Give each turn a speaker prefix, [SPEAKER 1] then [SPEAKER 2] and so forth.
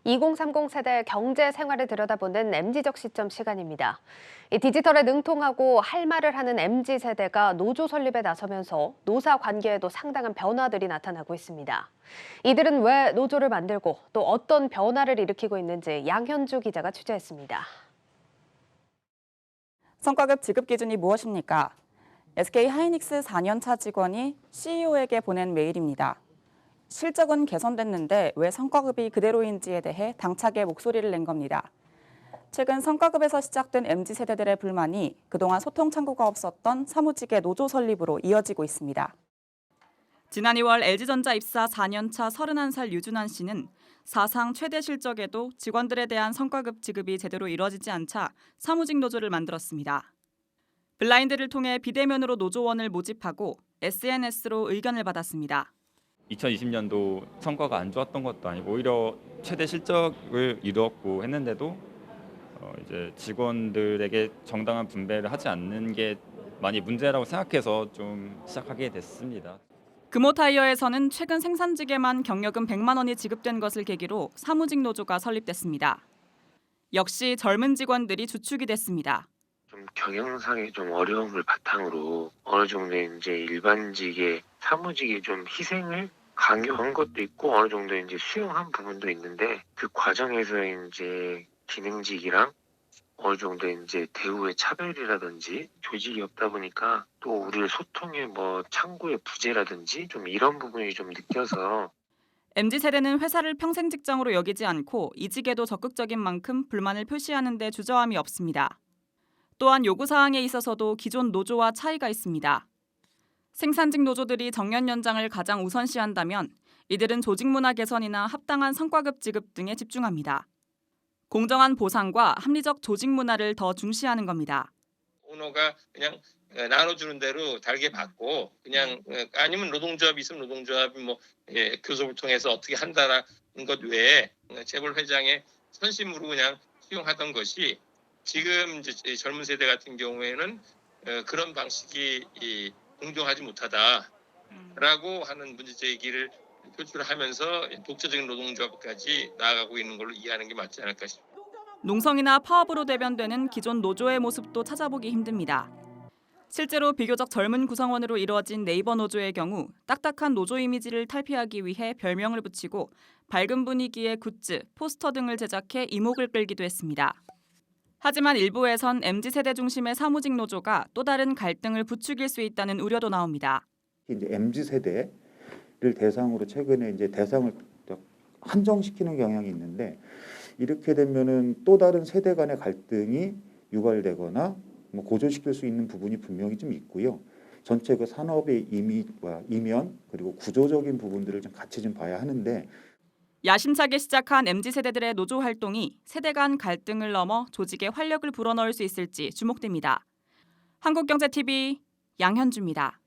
[SPEAKER 1] 2030 세대의 경제 생활을 들여다보는 MZ적 시점 시간입니다. 이 디지털에 능통하고 할 말을 하는 MZ 세대가 노조 설립에 나서면서 노사 관계에도 상당한 변화들이 나타나고 있습니다. 이들은 왜 노조를 만들고 또 어떤 변화를 일으키고 있는지 양현주 기자가 취재했습니다.
[SPEAKER 2] 성과급 지급 기준이 무엇입니까? SK 하이닉스 4년차 직원이 CEO에게 보낸 메일입니다. 실적은 개선됐는데 왜 성과급이 그대로인지에 대해 당차게 목소리를 낸 겁니다. 최근 성과급에서 시작된 MZ세대들의 불만이 그동안 소통 창구가 없었던 사무직의 노조 설립으로 이어지고 있습니다. 지난 2월 LG전자 입사 4년차 31살 유준환 씨는 사상 최대 실적에도 직원들에 대한 성과급 지급이 제대로 이뤄지지 않자 사무직 노조를 만들었습니다. 블라인드를 통해 비대면으로 노조원을 모집하고 SNS로 의견을 받았습니다.
[SPEAKER 3] 2020년도 성과가 안 좋았던 것도 아니고 오히려 최대 실적을 이루었고 했는데도 이제 직원들에게 정당한 분배를 하지 않는 게 많이 문제라고 생각해서 좀 시작하게 됐습니다.
[SPEAKER 2] 금호타이어에서는 최근 생산직에만 경력금 100만 원이 지급된 것을 계기로 사무직 노조가 설립됐습니다. 역시 젊은 직원들이 주축이 됐습니다.
[SPEAKER 4] 좀 경영상의 좀 어려움을 바탕으로 어느 정도 이제 일반직의 사무직이 좀 희생을 강요한 것도 있고 어느 정도 이제 수용한 부분도 있는데 그 과정에서 이제 기능직이랑 어느 정도 이제 대우의 차별이라든지 조직이 없다 보니까 또 우리의 소통의 창구의 부재라든지 좀 이런 부분이 좀 느껴서
[SPEAKER 2] MZ세대는 회사를 평생 직장으로 여기지 않고 이직에도 적극적인 만큼 불만을 표시하는 데 주저함이 없습니다. 또한 요구사항에 있어서도 기존 노조와 차이가 있습니다. 생산직 노조들이 정년 연장을 가장 우선시한다면 이들은 조직 문화 개선이나 합당한 성과급 지급 등에 집중합니다. 공정한 보상과 합리적 조직 문화를 더 중시하는 겁니다.
[SPEAKER 5] 오너가 그냥 나눠주는 대로 달게 받고 그냥 아니면 노동조합이 있으면 노동조합이 교섭을 통해서 어떻게 한다라는 것 외에 재벌 회장의 선심으로 그냥 수용하던 것이 지금 이제 젊은 세대 같은 경우에는 그런 방식이 공정하지 못하다라고 하는 문제 제기를 표출하면서 독자적인 노동조합까지 나아가고 있는 걸로 이해하는 게 맞지 않을까 싶습니다.
[SPEAKER 2] 농성이나 파업으로 대변되는 기존 노조의 모습도 찾아보기 힘듭니다. 실제로 비교적 젊은 구성원으로 이루어진 네이버 노조의 경우 딱딱한 노조 이미지를 탈피하기 위해 별명을 붙이고 밝은 분위기의 굿즈, 포스터 등을 제작해 이목을 끌기도 했습니다. 하지만 일부에선 MZ세대 중심의 사무직 노조가 또 다른 갈등을 부추길 수 있다는 우려도 나옵니다.
[SPEAKER 6] 이제 MZ세대를 대상으로 최근에 이제 대상을 한정시키는 경향이 있는데 이렇게 되면은 또 다른 세대 간의 갈등이 유발되거나 고조시킬 수 있는 부분이 분명히 좀 있고요. 전체 그 산업의 이면 그리고 구조적인 부분들을 좀 같이 좀 봐야 하는데
[SPEAKER 2] 야심차게 시작한 MZ세대들의 노조 활동이 세대 간 갈등을 넘어 조직에 활력을 불어넣을 수 있을지 주목됩니다. 한국경제TV 양현주입니다.